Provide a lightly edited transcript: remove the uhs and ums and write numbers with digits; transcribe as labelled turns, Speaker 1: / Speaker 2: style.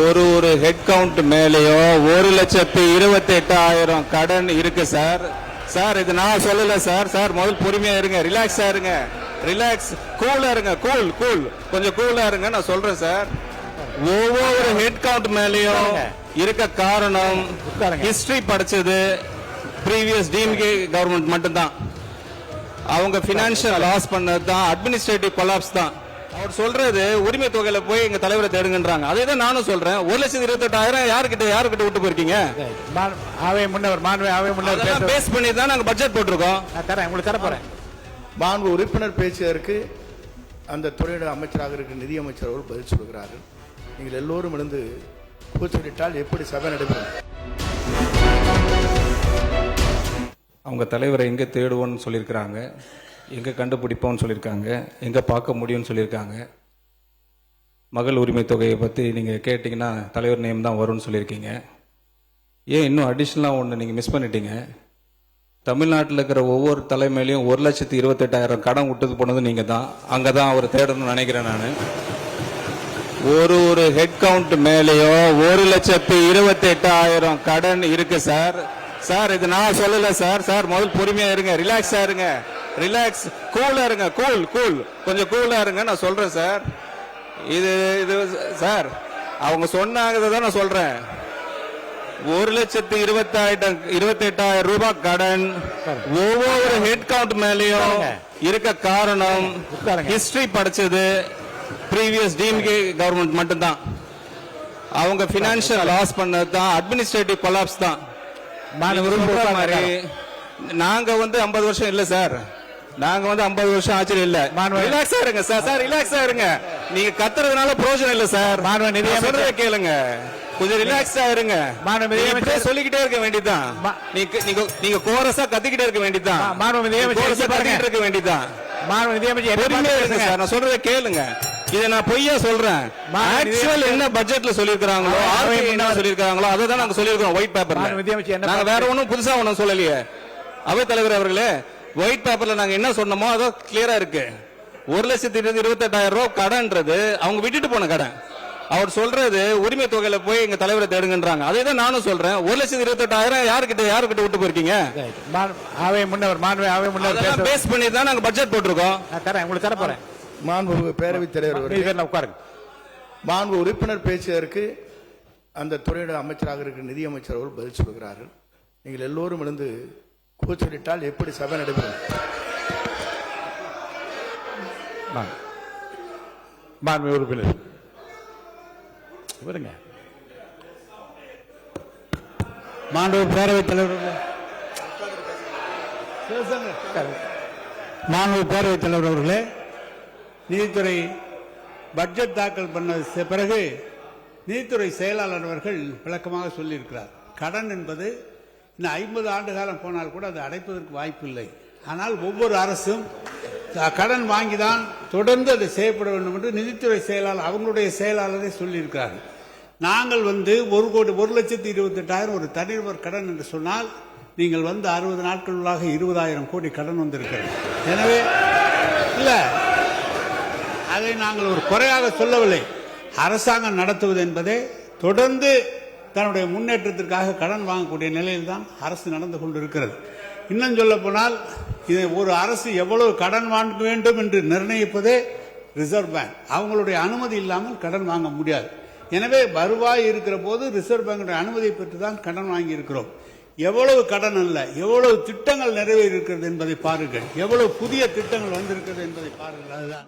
Speaker 1: ஒரு head count மேலேயும் 1,28,000 கடன் இருக்கு சார். சார் இது நான் சொல்லல சார். சார் முதல் பொறுமையா இருங்க, ரிலாக்ஸா இருங்க, ரிலாக்ஸ், கூலா இருங்க, கூல் கொஞ்சம் கூலா இருங்க. நான் சொல்றேன் சார், ஒவ்வொரு ஹெட் கவுண்ட் மேலேயும் இருக்க காரணம் ஹிஸ்டரி படிச்சது ப்ரீவியஸ் டிஎம்கே கவர்மெண்ட் மட்டும்தான். அவங்க பினான்சியல் லாஸ் பண்ணது தான், அட்மினிஸ்ட்ரேட்டிவ் கொலாப்ஸ் தான். அவர் சொல்றது உரிமை தொகையில போய் எங்க தலைவரை தேடுங்கன்றாங்க. அதே தான் நானும் சொல்றேன். 1,28,000 யாருக்கிட்ட விட்டு போயிருக்கீங்க? பேஸ் பண்ணி தான் நாங்க பட்ஜெட் போட்டிருக்கோம். உங்களுக்கு தர போறேன்.
Speaker 2: மாண்பு உறுப்பினர் பேசியதற்கு அந்த துறையோட அமைச்சராக இருக்கிற நிதியமைச்சர் அவர்கள் பதில் சொல்கிறார்கள். நீங்கள் எல்லோரும் இருந்து கூச்சலிட்டால் எப்படி சபை நடைபெறும்?
Speaker 1: அவங்க தலைவரை எங்க தேடுவோன்னு சொல்லியிருக்கிறாங்க, எங்கே கண்டுபிடிப்போம்னு சொல்லியிருக்காங்க, எங்கே பார்க்க முடியும்னு சொல்லியிருக்காங்க. மகள் உரிமை தொகையை பற்றி நீங்கள் கேட்டிங்கன்னா தலைவர் நேம் தான் வரும்னு சொல்லியிருக்கீங்க. ஏன் இன்னும் அடிஷ்னலாக ஒன்று நீங்கள் மிஸ் பண்ணிட்டீங்க? தமிழ்நாட்டில் இருக்கிற ஒவ்வொரு தலைமையிலையும் 1,28,000 கடன் விட்டது போனது நீங்கள் தான். அங்கே தான் அவர் தேடணும்னு நினைக்கிறேன் நான். ஒரு ஹெட் கவுண்ட் மேலேயும் 1,28,000 கடன் இருக்கு சார். சார் இது நான் சொல்லல சார். சார் முதல் பொறுமையா இருங்க, ரிலாக்ஸா இருங்க, ரிலாக்ஸ், கூலா இருங்க, கூல் கொஞ்சம் கூலா இருங்க. நான் சொல்றேன் சார், இது சார் அவங்க சொன்னாங்க தான் நான் சொல்றேன். 1,28,000 ரூபாய் கடன் ஒவ்வொரு ஹெட் கவுண்ட் மேலேயும் இருக்க காரணம் ஹிஸ்டரி படிச்சது ப்ரீவியஸ் டிஎம்கே கவர்மெண்ட் மட்டும்தான். அவங்க பினான்சியல் லாஸ் பண்ணது தான், அட்மினிஸ்ட்ரேட்டிவ் கொலாப்ஸ் தான். நாங்க 50 வருஷம் இல்ல சார், நாங்க 50 வருஷம் ஆச்சு இல்ல. ரிலாக்ஸா இருங்க சார். சார் ரிலாக்ஸா இருங்க, நீங்க கத்துறதுனால பிரயோஜனம் இல்ல சார். சொல்றத கேளுங்க, கொஞ்சம் ரிலாக்ஸா இருங்க. சொல்லிக்கிட்டே இருக்க வேண்டியதான், நீங்க கோரஸா கத்திக்கிட்டே இருக்க வேண்டியதான், இருக்க வேண்டியதான். நான் சொல்றத கேளுங்க. இதை நான் பொய்யா சொல்றேன். ஆக்சுவல் என்ன பட்ஜெட்ல சொல்லிருக்காங்களோ, என்ன சொல்லிருக்காங்களோ அதை தான் நாங்க சொல்லிருக்கோம் ஒயிட் பேப்பர்ல. நாங்க வேற ஒன்னும் புதுசா ஒன்னும் சொல்லலையே. அவை தலைவர் அவர்களே, ஒயிட் பேப்பர்ல நாங்க என்ன சொன்னோமோ அதோ கிளியரா இருக்கு. 1,28,000 ரூபாய் கடன்றது அவங்க விட்டுட்டு போன கடன். அவர் சொல்றது உரிமை தொகையில போய் எங்க தலைவரை தேடுங்கன்றாங்க. அதே தான் நானும் சொல்றேன். 1,28,000 யாருக்கிட்ட விட்டு போயிருக்கீங்க? பேஸ் பண்ணி தான் நாங்க பட்ஜெட் போட்டிருக்கோம். உங்களுக்கு தர போறேன்.
Speaker 2: மாண்பு பேரவைத் தலைவர் உட்காருங்க. மாண்பு உறுப்பினர் பேசியதற்கு அந்த துறையோட அமைச்சராக இருக்கிற நிதியமைச்சர் அவர்கள் பதில் சொல்கிறார்கள். நீங்கள் எல்லோரும் இருந்து கூச்சலிட்டால் எப்படி சபை நடைபெறும்?
Speaker 3: மாண்பு உறுப்பினர் வருங்க. மாண்பு பேரவைத் தலைவர், மாண்பு பேரவைத் தலைவர் அவர்களே, நீதித்துறை பட்ஜெட் தாக்கல் பண்ண பிறகு நீதித்துறை செயலாளர் அவர்கள் விளக்கமாக சொல்லியிருக்கிறார். கடன் என்பது இன்னும் 50 ஆண்டு காலம் போனால் கூட அது அடைப்பதற்கு வாய்ப்பு இல்லை. ஆனால் ஒவ்வொரு அரசும் கடன் வாங்கிதான் தொடர்ந்து அதை செய்யப்பட வேண்டும் என்று நிதித்துறை செயலாளர் அவங்களுடைய செயலாளரை சொல்லியிருக்கிறார்கள். நாங்கள் 1,28,000 ஒரு தனிநபர் கடன் என்று சொன்னால் நீங்கள் 60 நாட்களுள்ளாக 20,000 கோடி கடன் வந்திருக்கிறது. எனவே இல்ல, அதை நாங்கள் ஒரு குறையாக சொல்லவில்லை. அரசாங்கம் நடத்துவது என்பதே தொடர்ந்து தன்னுடைய முன்னேற்றத்திற்காக கடன் வாங்கக்கூடிய நிலையில் தான் அரசு நடந்து கொண்டிருக்கிறது. இன்னும் சொல்ல போனால் ஒரு அரசு எவ்வளவு கடன் வாங்க வேண்டும் என்று நிர்ணயிப்பதே ரிசர்வ் பேங்க். அவங்களுடைய அனுமதி இல்லாமல் கடன் வாங்க முடியாது. எனவே வருவாய் இருக்கிற போது ரிசர்வ் பேங்குடைய அனுமதியை பெற்று தான் கடன் வாங்கி இருக்கிறோம். எவ்வளவு கடன் அல்ல, எவ்வளவு திட்டங்கள் நிறைவேறி இருக்கிறது என்பதை பாருங்கள், எவ்வளவு புதிய திட்டங்கள் வந்திருக்கிறது என்பதை பாருங்கள். அதுதான்